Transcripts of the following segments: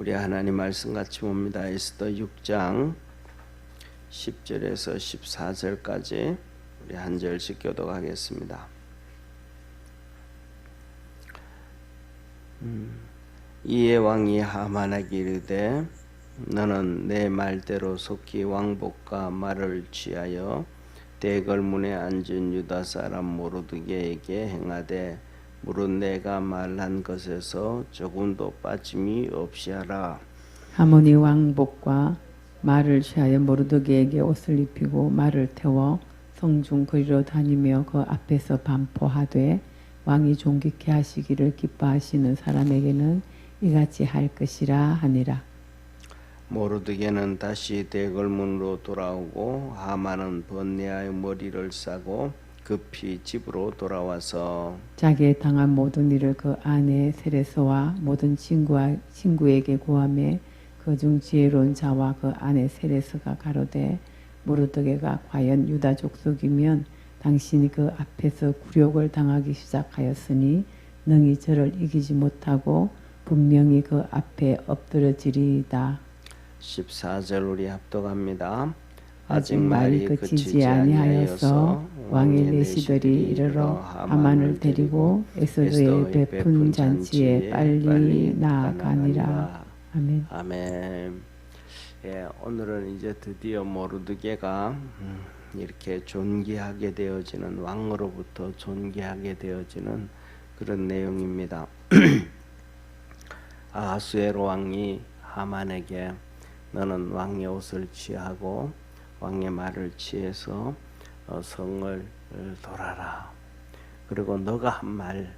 우리 하나님 말씀 같이 봅니다. 에스더 6장 10절에서 14절까지 우리 한 절씩 교독하겠습니다. 이에 왕이 하만에게 이르되 너는 내 말대로 속히 왕복과 말을 취하여 대궐문에 앉은 유다 사람 모르드게에게 행하되 무릇 내가 말한 것에서 조금도 빠짐이 없이 하라. 하모니 왕복과 말을 취하여 모르드게에게 옷을 입히고 말을 태워 성중 거리로 다니며 그 앞에서 반포하되 왕이 존귀케 하시기를 기뻐하시는 사람에게는 이같이 할 것이라 하니라. 모르드게는 다시 대궐문으로 돌아오고 하만은 번뇌하여 머리를 싸고 급히 집으로 돌아와서 자기의 당한 모든 일을 그 아내 세레스와 모든 친구에게 고하매 그중 지혜로운 자와 그 아내 세레스가 가로되 모르드게가 과연 유다 족속이면 당신이 그 앞에서 굴욕을 당하기 시작하였으니 능히 저를 이기지 못하고 분명히 그 앞에 엎드러지리이다. 14절 우리 합독합니다. 아직 말이 그치지 아니하여서 왕의 내시들이 이르러 하만을 데리고 에스더의 베푼 잔치에 빨리 나아가니라. 아멘. 아멘. 예, 오늘은 이제 드디어 모르드게가 이렇게 존귀하게 되어지는, 왕으로부터 존귀하게 되어지는 그런 내용입니다. 아하수에로 왕이 하만에게 너는 왕의 옷을 취하고 왕의 말을 취해서 성을 돌아라. 그리고 너가 한 말,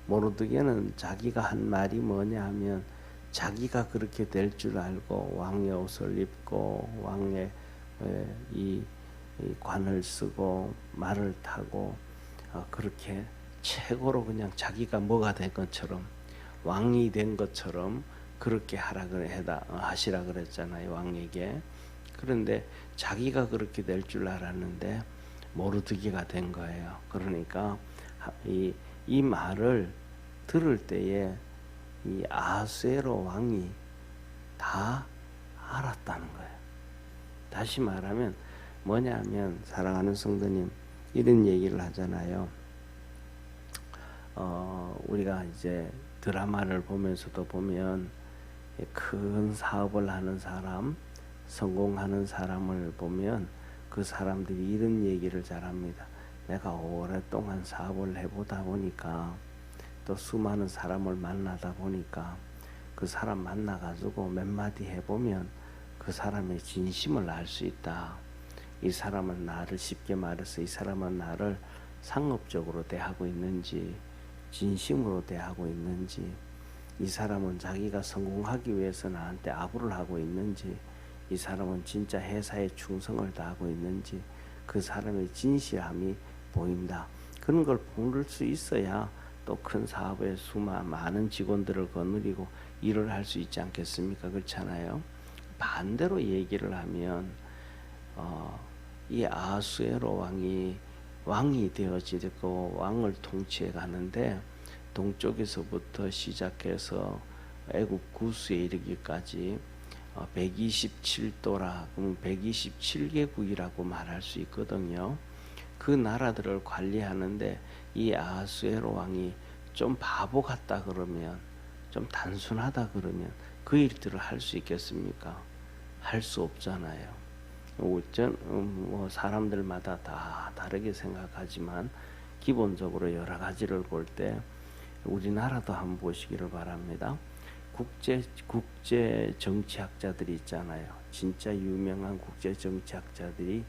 모르드게는 자기가 한 말이 뭐냐 하면 자기가 그렇게 될 줄 알고 왕의 옷을 입고 왕의 이 관을 쓰고 말을 타고 그렇게 최고로 그냥 자기가 뭐가 된 것처럼, 왕이 된 것처럼 그렇게 하시라 그랬잖아요, 왕에게. 그런데 자기가 그렇게 될 줄 알았는데 모르드게가 된 거예요. 그러니까 이 말을 들을 때에 이 아하수에로 왕이 다 알았다는 거예요. 다시 말하면 뭐냐면, 사랑하는 성도님, 이런 얘기를 하잖아요. 우리가 이제 드라마를 보면서도 보면 큰 사업을 하는 사람, 성공하는 사람을 보면 그 사람들이 이런 얘기를 잘합니다. 내가 오랫동안 사업을 해보다 보니까 또 수많은 사람을 만나다 보니까 그 사람 만나가지고 몇 마디 해보면 그 사람의 진심을 알 수 있다. 이 사람은 나를, 쉽게 말해서 이 사람은 나를 상업적으로 대하고 있는지 진심으로 대하고 있는지, 이 사람은 자기가 성공하기 위해서 나한테 아부를 하고 있는지, 이 사람은 진짜 회사에 충성을 다하고 있는지, 그 사람의 진실함이 보인다. 그런 걸 볼 수 있어야 또 큰 사업에 많은 직원들을 거느리고 일을 할 수 있지 않겠습니까? 그렇잖아요. 반대로 얘기를 하면 이 아하수에로 왕이 되어지고 왕을 통치해 가는데, 동쪽에서부터 시작해서 애굽 구스에 이르기까지 127도라, 그럼 127개국이라고 말할 수 있거든요. 그 나라들을 관리하는데 이 아하수에로 왕이 좀 바보 같다 그러면, 좀 단순하다 그러면 그 일들을 할 수 있겠습니까? 할 수 없잖아요. 사람들마다 다 다르게 생각하지만 기본적으로 여러 가지를 볼 때 우리나라도 한번 보시기를 바랍니다. 국제 정치학자들이 있잖아요. 진짜 유명한 국제 정치학자들이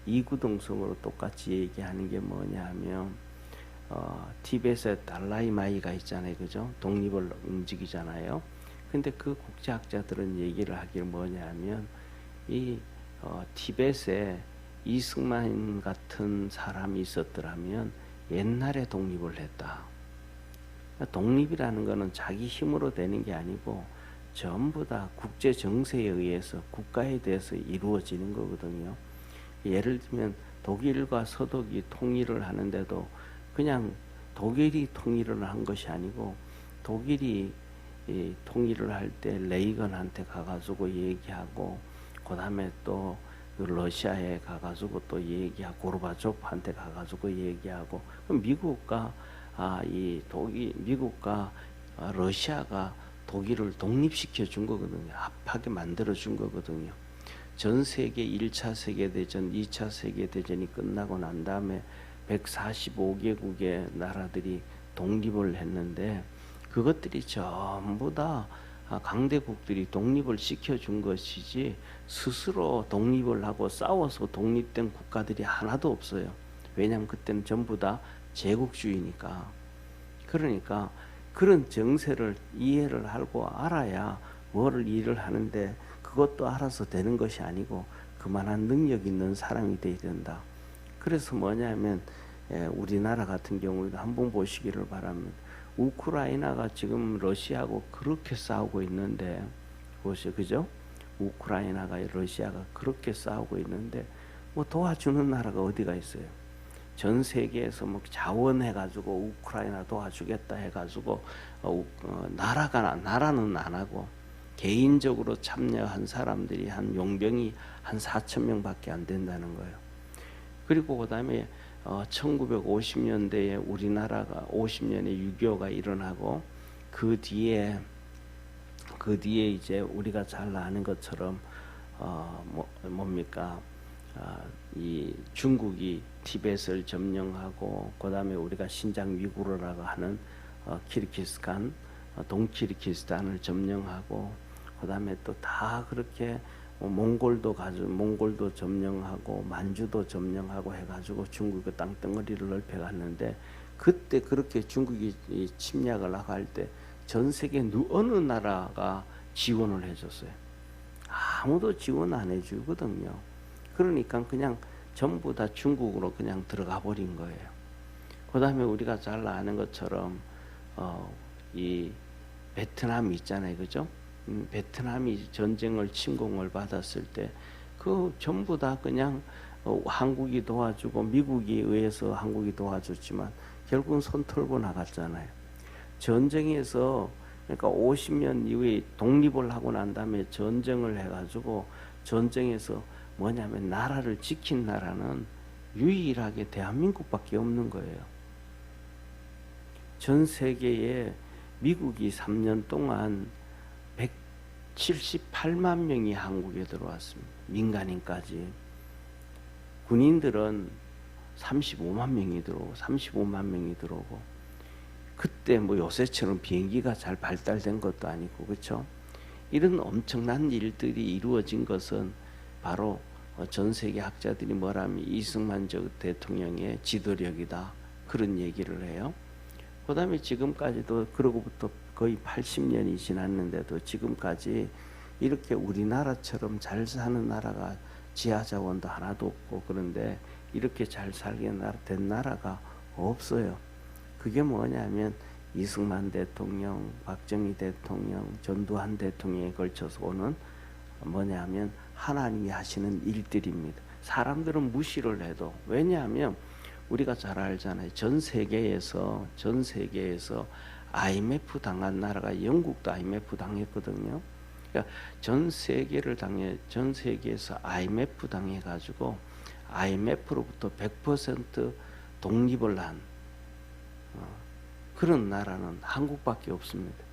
이구동성으로 똑같이 얘기하는 게 뭐냐 하면, 티벳의 달라이마이가 있잖아요, 그죠? 독립을 움직이잖아요. 근데 그 국제학자들은 얘기를 하기를 뭐냐 하면, 티벳에 이승만 같은 사람이 있었더라면 옛날에 독립을 했다. 독립이라는 것은 자기 힘으로 되는 게 아니고 전부 다 국제 정세에 의해서 국가에 대해서 이루어지는 거거든요. 예를 들면 독일과 서독이 통일을 하는데도 그냥 독일이 통일을 한 것이 아니고 독일이 이 통일을 할 때 레이건한테 가가지고 얘기하고, 그 다음에 또 러시아에 가가지고 또 얘기하고, 고르바초프한테 가가지고 얘기하고, 그럼 미국과 미국과 러시아가 독일을 독립시켜 준 거거든요. 합하게 만들어 준 거거든요. 전 세계 1차 세계대전, 2차 세계대전이 끝나고 난 다음에 145개국의 나라들이 독립을 했는데, 그것들이 전부 다 강대국들이 독립을 시켜준 것이지 스스로 독립을 하고 싸워서 독립된 국가들이 하나도 없어요. 왜냐하면 그때는 전부 다 제국주의니까. 그러니까 그런 정세를 이해를 하고 알아야 뭐를 일을 하는데, 그것도 알아서 되는 것이 아니고 그만한 능력 있는 사람이 돼야 된다. 그래서 뭐냐면 우리나라 같은 경우에도 한번 보시기를 바랍니다. 우크라이나가 지금 러시아하고 그렇게 싸우고 있는데, 보세요, 그죠? 우크라이나가 러시아가 그렇게 싸우고 있는데 뭐 도와주는 나라가 어디가 있어요? 전 세계에서 뭐 자원해가지고 우크라이나 도와주겠다 해가지고 나라는 안 하고 개인적으로 참여한 사람들이 한 용병이 한 4,000명밖에 안 된다는 거예요. 그리고 그 다음에 1950년대에 우리나라가 50년에 6.25가 일어나고 그 뒤에 이제 우리가 잘 아는 것처럼 이 중국이 티벳을 점령하고, 그 다음에 우리가 신장 위구르라고 하는 키르기스탄, 동키르기스탄을 점령하고, 그 다음에 또 다 그렇게 몽골도 점령하고 만주도 점령하고 해가지고 중국의 땅덩어리를 넓혀갔는데, 그때 그렇게 중국이 침략을 하고 할 때 전 세계 어느 나라가 지원을 해줬어요? 아무도 지원 안 해주거든요. 그러니까 그냥 전부 다 중국으로 그냥 들어가 버린 거예요. 그 다음에 우리가 잘 아는 것처럼 이 베트남이 있잖아요, 그죠? 베트남이 전쟁을 침공을 받았을 때 그 전부 다 그냥 한국이 도와주고 미국에 의해서 한국이 도와줬지만 결국은 손 털고 나갔잖아요. 전쟁에서, 그러니까 50년 이후에 독립을 하고 난 다음에 전쟁을 해가지고 전쟁에서 뭐냐면 나라를 지킨 나라는 유일하게 대한민국밖에 없는 거예요. 전 세계에 미국이 3년 동안 178만 명이 한국에 들어왔습니다. 민간인까지. 군인들은 35만 명이 들어오고, 그때 뭐 요새처럼 비행기가 잘 발달된 것도 아니고, 그렇죠? 이런 엄청난 일들이 이루어진 것은 바로 전 세계 학자들이 뭐라면 이승만 대통령의 지도력이다, 그런 얘기를 해요. 그 다음에 지금까지도, 그러고부터 거의 80년이 지났는데도 지금까지 이렇게 우리나라처럼 잘 사는 나라가 지하자원도 하나도 없고, 그런데 이렇게 잘 살게 된 나라가 없어요. 그게 뭐냐면 이승만 대통령, 박정희 대통령, 전두환 대통령에 걸쳐서 오는 뭐냐면 하나님이 하시는 일들입니다. 사람들은 무시를 해도, 왜냐하면 우리가 잘 알잖아요. 전 세계에서 IMF 당한 나라가 영국도 IMF 당했거든요. 그러니까 전 세계에서 IMF 당해가지고 IMF로부터 100% 독립을 한 그런 나라는 한국밖에 없습니다.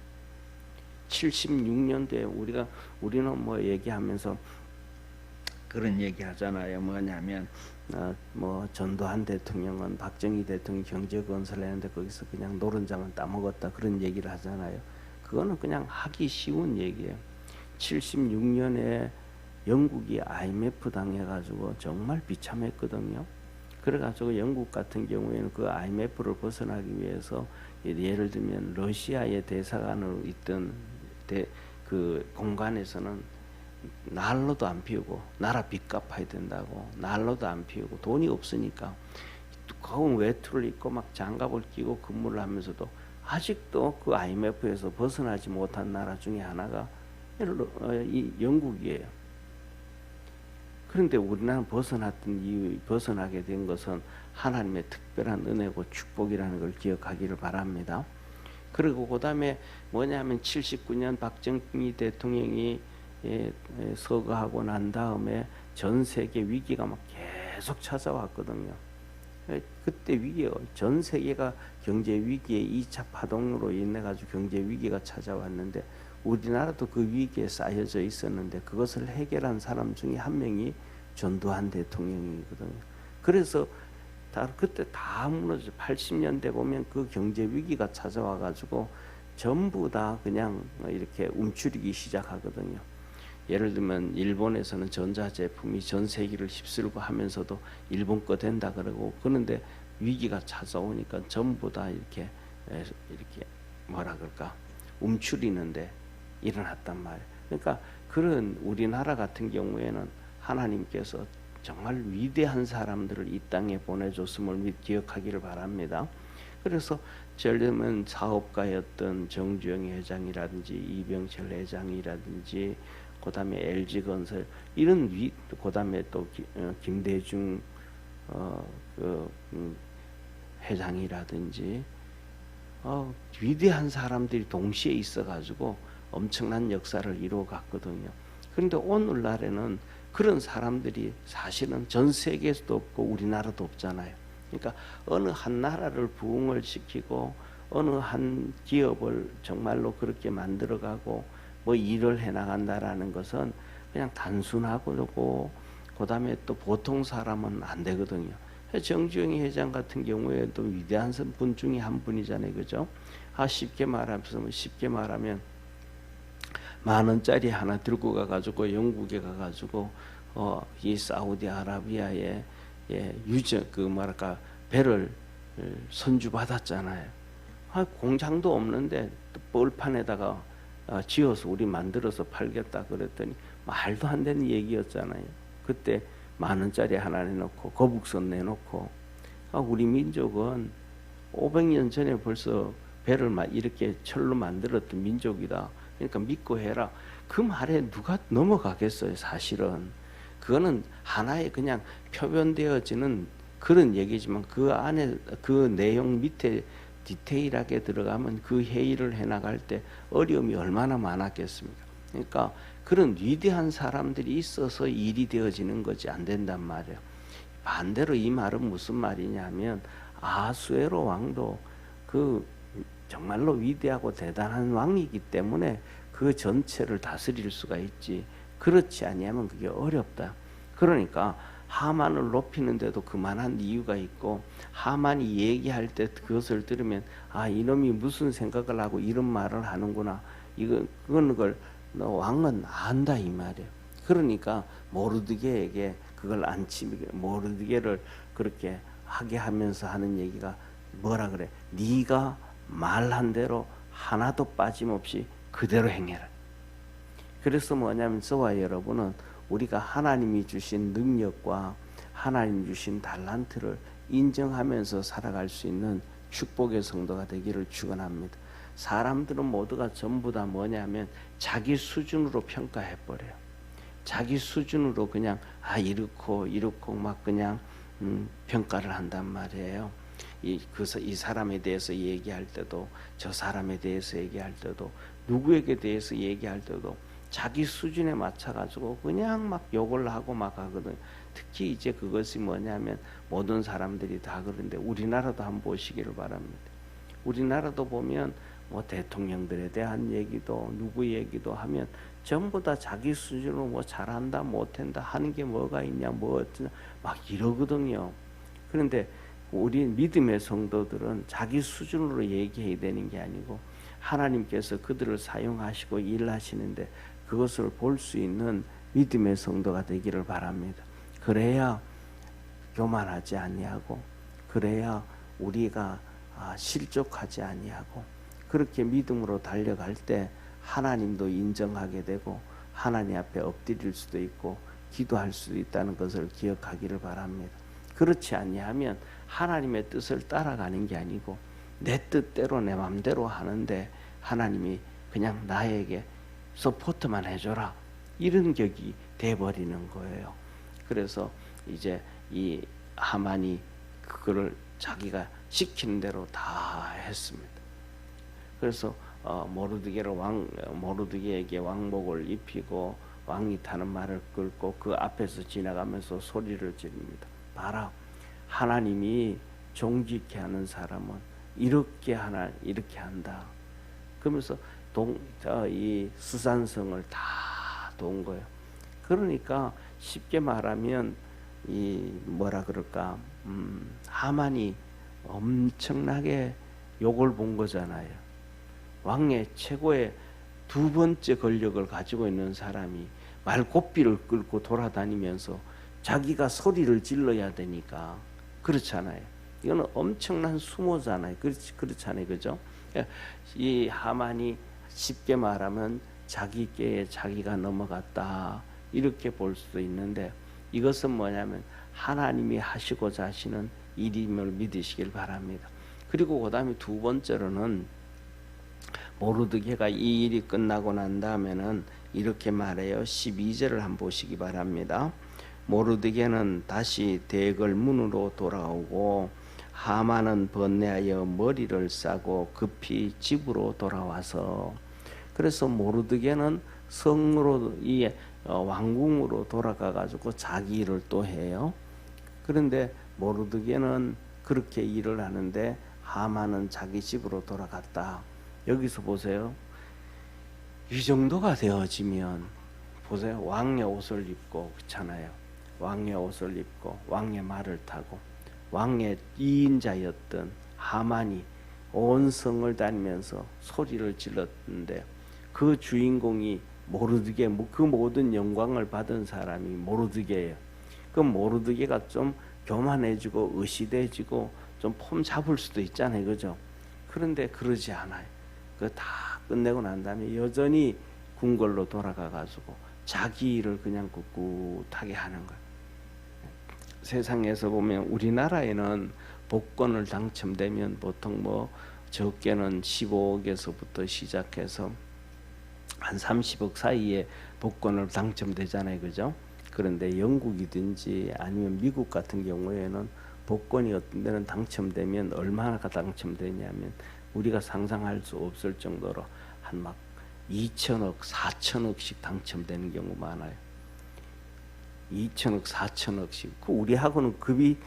76년도에 우리는 뭐 얘기하면서 그런 얘기 하잖아요. 뭐냐면 뭐 전두환 대통령은 박정희 대통령 경제 건설을 했는데 거기서 그냥 노른자만 따먹었다, 그런 얘기를 하잖아요. 그거는 그냥 하기 쉬운 얘기예요. 76년에 영국이 IMF 당해가지고 정말 비참했거든요. 그래가지고 영국 같은 경우에는 그 IMF를 벗어나기 위해서, 예를 들면 러시아의 대사관으로 있던 그 공간에서는 난로도 안 피우고, 나라 빚 갚아야 된다고 난로도 안 피우고, 돈이 없으니까 두꺼운 외투를 입고 막 장갑을 끼고 근무를 하면서도 아직도 그 IMF에서 벗어나지 못한 나라 중에 하나가 이 영국이에요. 그런데 우리나라는 벗어나게 된 것은 하나님의 특별한 은혜고 축복이라는 걸 기억하기를 바랍니다. 그리고 그다음에 뭐냐면 79년 박정희 대통령이 서거하고 난 다음에 전 세계 위기가 막 계속 찾아왔거든요. 그때 위기가 전 세계가 경제 위기의 2차 파동으로 인해 가지고 경제 위기가 찾아왔는데 우리나라도 그 위기에 쌓여져 있었는데 그것을 해결한 사람 중에 한 명이 전두환 대통령이거든요. 그래서 그때 다 무너져. 80년대 보면 그 경제 위기가 찾아와 가지고 전부 다 그냥 이렇게 움츠리기 시작하거든요. 예를 들면 일본에서는 전자제품이 전 세계를 휩쓸고 하면서도 일본 거 된다 그러고 그런데 위기가 찾아오니까 전부 다 이렇게 뭐라 그럴까 움츠리는데 일어났단 말이에요. 그러니까 그런 우리나라 같은 경우에는 하나님께서 정말 위대한 사람들을 이 땅에 보내줬음을 기억하기를 바랍니다. 그래서 예를 들면 사업가였던 정주영 회장이라든지 이병철 회장이라든지 그다음에 LG건설 이런 그다음에 또 김대중 회장이라든지 위대한 사람들이 동시에 있어가지고 엄청난 역사를 이루어갔거든요. 그런데 오늘날에는 그런 사람들이 사실은 전 세계에서도 없고 우리나라도 없잖아요. 그러니까 어느 한 나라를 부흥을 시키고 어느 한 기업을 정말로 그렇게 만들어가고 뭐 일을 해나간다라는 것은 그냥 단순하고 그다음에 또 보통 사람은 안 되거든요. 정주영 회장 같은 경우에도 위대한 분 중에 한 분이잖아요, 그죠? 쉽게 말하면 10,000원짜리 하나 들고 가가지고 영국에 가가지고 이 사우디아라비아에 배를 선주받았잖아요. 공장도 없는데 벌판에다가 지어서 우리 만들어서 팔겠다 그랬더니 말도 안 되는 얘기였잖아요. 그때 10,000원짜리 하나 내놓고 거북선 내놓고 우리 민족은 500년 전에 벌써 배를 이렇게 철로 만들었던 민족이다. 그러니까 믿고 해라. 그 말에 누가 넘어가겠어요, 사실은. 그거는 하나의 그냥 표현되어지는 그런 얘기지만 그 안에 그 내용 밑에 디테일하게 들어가면 그 회의를 해나갈 때 어려움이 얼마나 많았겠습니까? 그러니까 그런 위대한 사람들이 있어서 일이 되어지는 것이 안 된단 말이에요. 반대로 이 말은 무슨 말이냐면 아수에로 왕도 그 정말로 위대하고 대단한 왕이기 때문에 그 전체를 다스릴 수가 있지 그렇지 아니하면 그게 어렵다. 그러니까 하만을 높이는데도 그만한 이유가 있고 하만이 얘기할 때 그것을 들으면 이놈이 무슨 생각을 하고 이런 말을 하는구나. 그걸 왕은 안다 이 말이에요. 그러니까 모르드게에게 그걸 모르드게를 그렇게 하게 하면서 하는 얘기가 뭐라 그래? 네가 말한 대로 하나도 빠짐없이 그대로 행해라. 그래서 뭐냐면 저와 여러분은 우리가 하나님이 주신 능력과 하나님 주신 달란트를 인정하면서 살아갈 수 있는 축복의 성도가 되기를 축원합니다. 사람들은 모두가 전부 다 뭐냐면 자기 수준으로 평가해버려요. 자기 수준으로 그냥 이렇고 막 그냥 평가를 한단 말이에요. 이 사람에 대해서 얘기할 때도 저 사람에 대해서 얘기할 때도 누구에게 대해서 얘기할 때도 자기 수준에 맞춰가지고 그냥 막 욕을 하고 막 하거든. 특히 이제 그것이 뭐냐면 모든 사람들이 다 그런데 우리나라도 한번 보시기를 바랍니다. 우리나라도 보면 뭐 대통령들에 대한 얘기도 누구 얘기도 하면 전부 다 자기 수준으로 뭐 잘한다 못한다 하는 게 뭐가 있냐 뭐 어쩌냐 막 이러거든요. 그런데 우리 믿음의 성도들은 자기 수준으로 얘기해야 되는 게 아니고 하나님께서 그들을 사용하시고 일하시는데 그것을 볼 수 있는 믿음의 성도가 되기를 바랍니다. 그래야 교만하지 아니하고 그래야 우리가 실족하지 아니하고 그렇게 믿음으로 달려갈 때 하나님도 인정하게 되고 하나님 앞에 엎드릴 수도 있고 기도할 수도 있다는 것을 기억하기를 바랍니다. 그렇지 아니하면 하나님의 뜻을 따라가는 게 아니고 내 뜻대로 내 맘대로 하는데 하나님이 그냥 나에게 서포트만 해줘라 이런 격이 돼버리는 거예요. 그래서 이제 이 하만이 그거를 자기가 시키는 대로 다 했습니다. 그래서 모르드게에게 왕복을 입히고 왕이 타는 말을 끌고 그 앞에서 지나가면서 소리를 지릅니다. 봐라, 하나님이 종지케 하는 사람은 이렇게 한다. 그러면서 이 스산성을 다 돈 거예요. 그러니까 쉽게 말하면 이 뭐라 그럴까, 하만이 엄청나게 욕을 본 거잖아요. 왕의 최고의 두 번째 권력을 가지고 있는 사람이 말고삐를 끌고 돌아다니면서 자기가 소리를 질러야 되니까 그렇잖아요. 이거는 엄청난 수모잖아요. 그렇잖아요, 그죠? 이 하만이 쉽게 말하면 자기 꾀에 자기가 넘어갔다 이렇게 볼 수도 있는데, 이것은 뭐냐면 하나님이 하시고자 하시는 일임을 믿으시길 바랍니다. 그리고 그 다음에 두 번째로는 모르드게가 이 일이 끝나고 난 다음에는 이렇게 말해요. 12절을 한번 보시기 바랍니다. 모르드게는 다시 대궐 문으로 돌아오고 하만은 번뇌하여 머리를 싸고 급히 집으로 돌아와서, 그래서 모르드게는 성으로 왕궁으로 돌아가 가지고 자기 일을 또 해요. 그런데 모르드게는 그렇게 일을 하는데 하만은 자기 집으로 돌아갔다. 여기서 보세요. 이 정도가 되어지면 보세요. 왕의 옷을 입고, 그렇잖아요. 왕의 옷을 입고 왕의 말을 타고 왕의 이인자였던 하만이 온 성을 다니면서 소리를 질렀는데, 그 주인공이 모르드게, 그 모든 영광을 받은 사람이 모르드게예요. 그 모르드게가 좀 교만해지고 의시돼지고 좀 폼 잡을 수도 있잖아요, 그죠? 그런데 그러지 않아요. 그 다 끝내고 난 다음에 여전히 궁궐로 돌아가 가지고 자기 일을 그냥 꿋꿋하게 하는 거예요. 세상에서 보면 우리나라에는 복권을 당첨되면 보통 뭐 적게는 15억에서부터 시작해서 한 30억 사이에 복권을 당첨되잖아요, 그죠? 그런데 영국이든지 아니면 미국 같은 경우에는 복권이 어떤 데는 당첨되면 얼마나 당첨되냐면 우리가 상상할 수 없을 정도로 한 막 2천억, 4천억씩 당첨되는 경우 많아요. 2천억, 4천억씩. 그 우리하고는 급이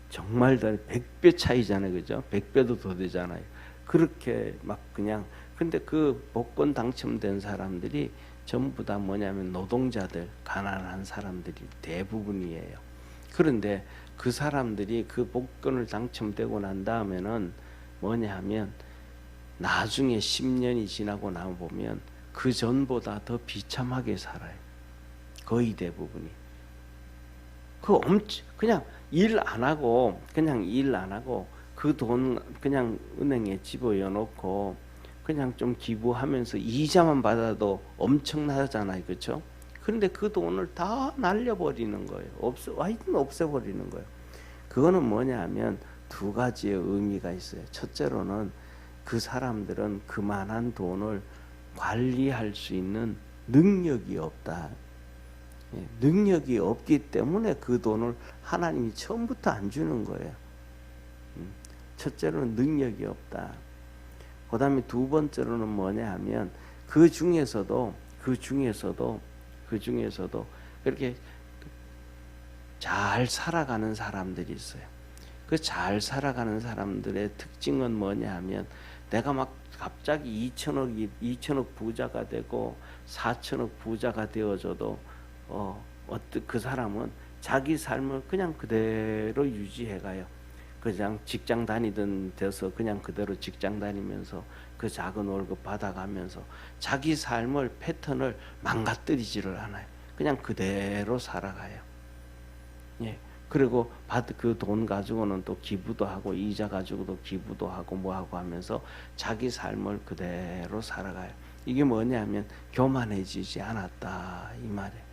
정말 100배 차이잖아요, 그죠? 100배도 더 되잖아요. 그렇게 막 그냥, 근데 그 복권 당첨된 사람들이 전부 다 뭐냐면 노동자들, 가난한 사람들이 대부분이에요. 그런데 그 사람들이 그 복권을 당첨되고 난 다음에는 뭐냐 하면 나중에 10년이 지나고 나면 보면 그 전보다 더 비참하게 살아요. 거의 대부분이. 그냥 일 안 하고 그 돈 그냥 은행에 집어넣어 놓고 그냥 좀 기부하면서 이자만 받아도 엄청나잖아요, 그렇죠? 그런데 그 돈을 다 날려버리는 거예요. 하여튼 없애버리는 거예요. 그거는 뭐냐 하면 두 가지의 의미가 있어요. 첫째로는 그 사람들은 그만한 돈을 관리할 수 있는 능력이 없다. 능력이 없기 때문에 그 돈을 하나님이 처음부터 안 주는 거예요. 첫째로는 능력이 없다. 그 다음에 두 번째로는 뭐냐 하면 그 중에서도 그렇게 잘 살아가는 사람들이 있어요. 그 잘 살아가는 사람들의 특징은 뭐냐 하면 내가 막 갑자기 2천억 부자가 되고 4천억 부자가 되어져도 그 사람은 자기 삶을 그냥 그대로 유지해가요. 그냥 직장 다니던 데서 그냥 그대로 직장 다니면서 그 작은 월급 받아가면서 자기 삶을 패턴을 망가뜨리지를 않아요. 그냥 그대로 살아가요. 예. 그리고 그 돈 가지고는 또 기부도 하고 이자 가지고도 기부도 하고 뭐하고 하면서 자기 삶을 그대로 살아가요. 이게 뭐냐면 교만해지지 않았다 이 말이에요.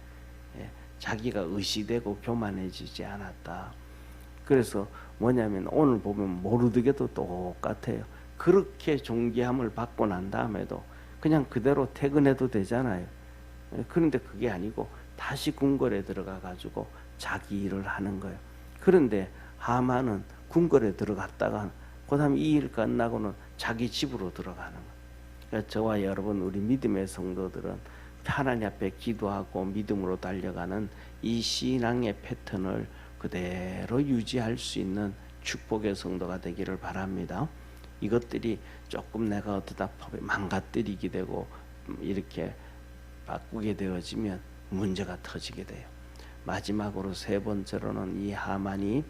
예. 자기가 의시되고 교만해지지 않았다. 그래서 뭐냐면 오늘 보면 모르드게도 똑같아요. 그렇게 존귀함을 받고 난 다음에도 그냥 그대로 퇴근해도 되잖아요. 그런데 그게 아니고 다시 궁궐에 들어가 가지고 자기 일을 하는 거예요. 그런데 하만은 궁궐에 들어갔다가 그다음에 이 일 끝나고는 자기 집으로 들어가는 거예요. 그러니까 저와 여러분 우리 믿음의 성도들은 하나님 앞에 기도하고 믿음으로 달려가는 이 신앙의 패턴을 그대로 유지할 수 있는 축복의 성도가 되기를 바랍니다. 이것들이 조금 내가 어떠다 망가뜨리게 되고 이렇게 바꾸게 되어지면 문제가 터지게 돼요. 마지막으로 세 번째로는 이 하만이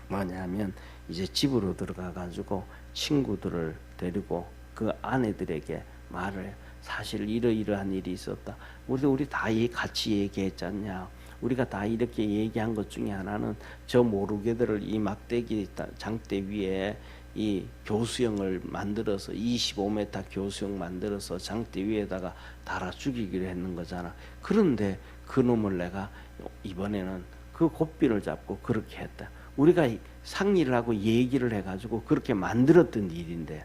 뭐냐면 이제 집으로 들어가 가지고 친구들을 데리고 그 아내들에게 말을 사실 이러이러한 일이 있었다. 우리 다 같이 얘기했잖냐. 우리가 다 이렇게 얘기한 것 중에 하나는 저 모르게들을 이 막대기 장대 위에 이 교수형을 만들어서 25m 교수형 만들어서 장대 위에다가 달아 죽이기로 했는 거잖아. 그런데 그 놈을 내가 이번에는 그 고삐를 잡고 그렇게 했다. 우리가 상의를 하고 얘기를 해가지고 그렇게 만들었던 일인데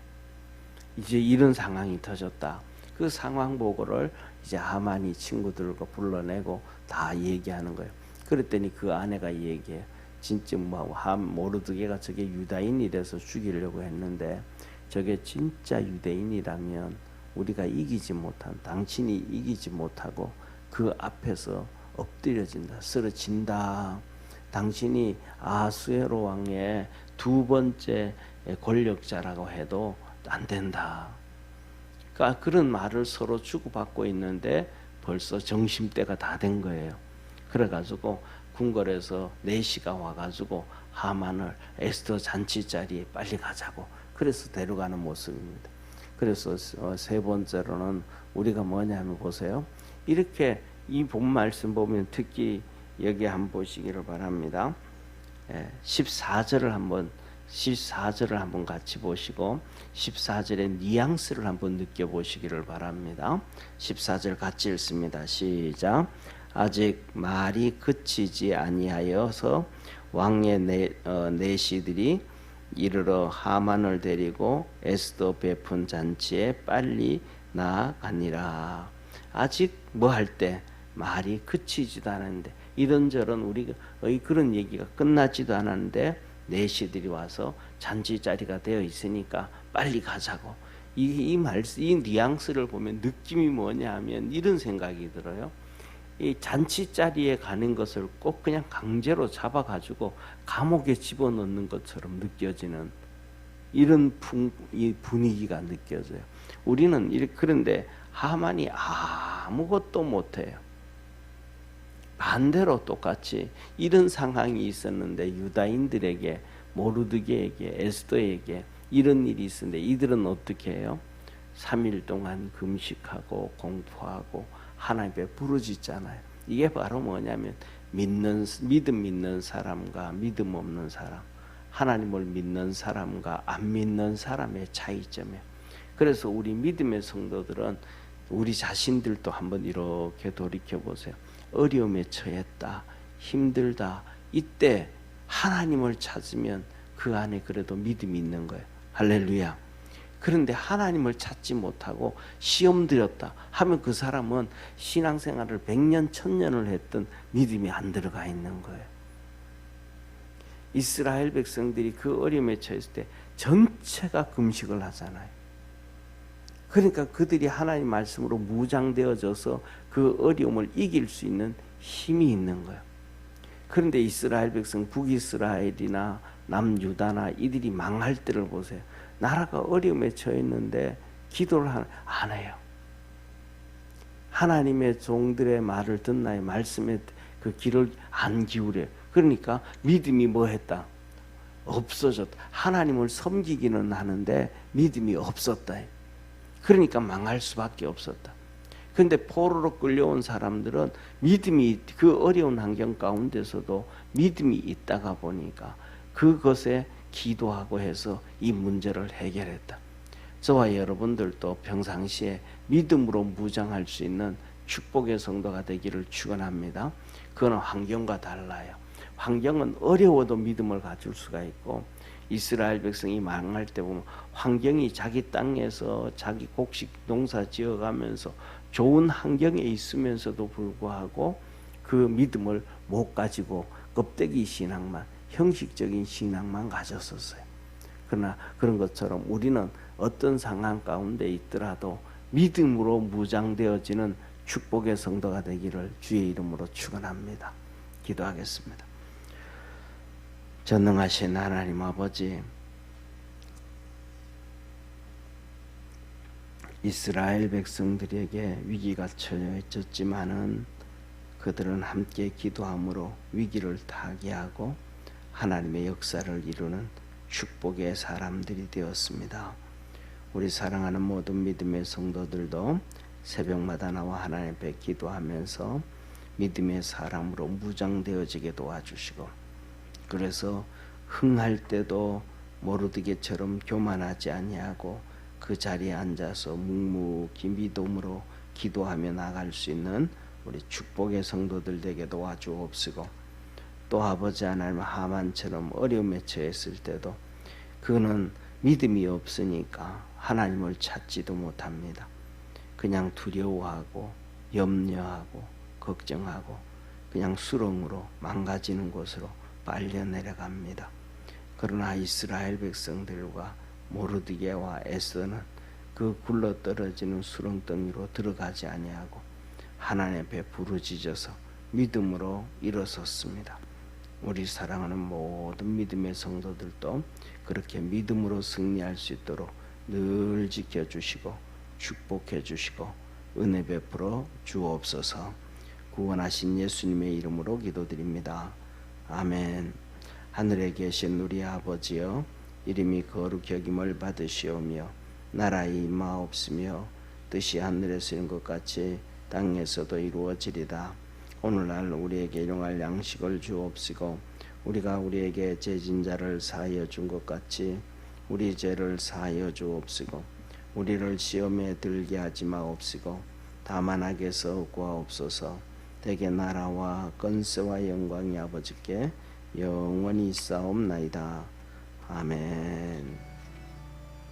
이제 이런 상황이 터졌다. 그 상황 보고를 이제 하만이 친구들과 불러내고 다 얘기하는 거예요. 그랬더니 그 아내가 얘기해. 진짜 모르드게가 저게 유다인이라서 죽이려고 했는데 저게 진짜 유대인이라면 우리가 이기지 못한, 당신이 이기지 못하고 그 앞에서 엎드려진다, 쓰러진다. 당신이 아수에로 왕의 두 번째 권력자라고 해도 안 된다. 그러니까 그런 말을 서로 주고받고 있는데 벌써 점심때가 다 된 거예요. 그래가지고 궁궐에서 내시가 와가지고 하만을 에스더 잔치 자리에 빨리 가자고 그래서 데려가는 모습입니다. 그래서 세 번째로는 우리가 뭐냐면 보세요. 이렇게 이 본 말씀 보면 특히 여기 한번 보시기를 바랍니다. 14절을 한번 같이 보시고 14절의 뉘앙스를 한번 느껴보시기를 바랍니다. 14절 같이 읽습니다. 시작. 아직 말이 그치지 아니하여서 왕의 내시들이 이르러 하만을 데리고 에스더 베푼 잔치에 빨리 나아가니라. 아직 뭐 할 때 말이 그치지도 않았는데 이런저런 우리가 그런 얘기가 끝나지도 않았는데 내시들이 와서 잔치 자리가 되어 있으니까 빨리 가자고. 이 뉘앙스를 보면 느낌이 뭐냐 하면 이런 생각이 들어요. 이 잔치 자리에 가는 것을 꼭 그냥 강제로 잡아가지고 감옥에 집어넣는 것처럼 느껴지는 이런 분위기가 느껴져요. 우리는 그런데 하만이 아무것도 못해요. 반대로 똑같이 이런 상황이 있었는데 유다인들에게 모르드게에게 에스더에게 이런 일이 있었는데 이들은 어떻게 해요? 3일 동안 금식하고 공부하고 하나님께 부르짖잖아요. 이게 바로 뭐냐면 믿음 있는 사람과 믿음 없는 사람, 하나님을 믿는 사람과 안 믿는 사람의 차이점이에요. 그래서 우리 믿음의 성도들은 우리 자신들도 한번 이렇게 돌이켜 보세요. 어려움에 처했다, 힘들다. 이때 하나님을 찾으면 그 안에 그래도 믿음이 있는 거예요. 할렐루야. 그런데 하나님을 찾지 못하고 시험 들였다 하면 그 사람은 신앙생활을 100년, 1000년을 했던 믿음이 안 들어가 있는 거예요. 이스라엘 백성들이 그 어려움에 처했을 때 전체가 금식을 하잖아요. 그러니까 그들이 하나님 말씀으로 무장되어져서 그 어려움을 이길 수 있는 힘이 있는 거예요. 그런데 이스라엘 백성, 북이스라엘이나 남유다나 이들이 망할 때를 보세요. 나라가 어려움에 처했는데 기도를 안 해요. 하나님의 종들의 말을 듣나요? 말씀에 그 귀를 안 기울여요. 그러니까 믿음이 뭐 했다? 없어졌다. 하나님을 섬기기는 하는데 믿음이 없었다. 그러니까 망할 수밖에 없었다. 그런데 포로로 끌려온 사람들은 믿음이 그 어려운 환경 가운데서도 믿음이 있다가 보니까 그것에 기도하고 해서 이 문제를 해결했다. 저와 여러분들도 평상시에 믿음으로 무장할 수 있는 축복의 성도가 되기를 축원합니다. 그건 환경과 달라요. 환경은 어려워도 믿음을 가질 수가 있고 이스라엘 백성이 망할 때 보면 환경이 자기 땅에서 자기 곡식 농사 지어가면서 좋은 환경에 있으면서도 불구하고 그 믿음을 못 가지고 껍데기 신앙만 형식적인 신앙만 가졌었어요. 그러나 그런 것처럼 우리는 어떤 상황 가운데 있더라도 믿음으로 무장되어지는 축복의 성도가 되기를 주의 이름으로 축원합니다. 기도하겠습니다. 전능하신 하나님 아버지, 이스라엘 백성들에게 위기가 처해 있었지만은 그들은 함께 기도함으로 위기를 타개하고 하나님의 역사를 이루는 축복의 사람들이 되었습니다. 우리 사랑하는 모든 믿음의 성도들도 새벽마다 나와 하나님 앞에 기도하면서 믿음의 사람으로 무장되어지게 도와주시고, 그래서 흥할 때도 모르드게처럼 교만하지 아니하고 그 자리에 앉아서 묵묵히 믿음으로 기도하며 나갈 수 있는 우리 축복의 성도들 되게 도와주옵시고, 또 아버지 하나님, 하만처럼 어려움에 처했을 때도 그는 믿음이 없으니까 하나님을 찾지도 못합니다. 그냥 두려워하고 염려하고 걱정하고 그냥 수렁으로 망가지는 곳으로 빨려 내려갑니다. 그러나 이스라엘 백성들과 모르드게와 에스더는 그 굴러떨어지는 수렁덩이로 들어가지 아니하고 하나님 앞에 부르짖어서 믿음으로 일어섰습니다. 우리 사랑하는 모든 믿음의 성도들도 그렇게 믿음으로 승리할 수 있도록 늘 지켜주시고 축복해 주시고 은혜 베풀어 주옵소서. 구원하신 예수님의 이름으로 기도드립니다. 아멘. 하늘에 계신 우리 아버지여, 이름이 거룩히 여김을 받으시오며 나라의 임하옵시며 뜻이 하늘에서 이룬 것 같이 땅에서도 이루어지리다. 오늘날 우리에게 일용할 양식을 주옵시고 우리가 우리에게 죄진 자를 사하여 준 것 같이 우리 죄를 사하여 주옵시고 우리를 시험에 들게 하지 마옵시고 다만 악에서 구하옵소서. 대개 나라와 권세와 영광이 아버지께 영원히 있사옵나이다. 아멘.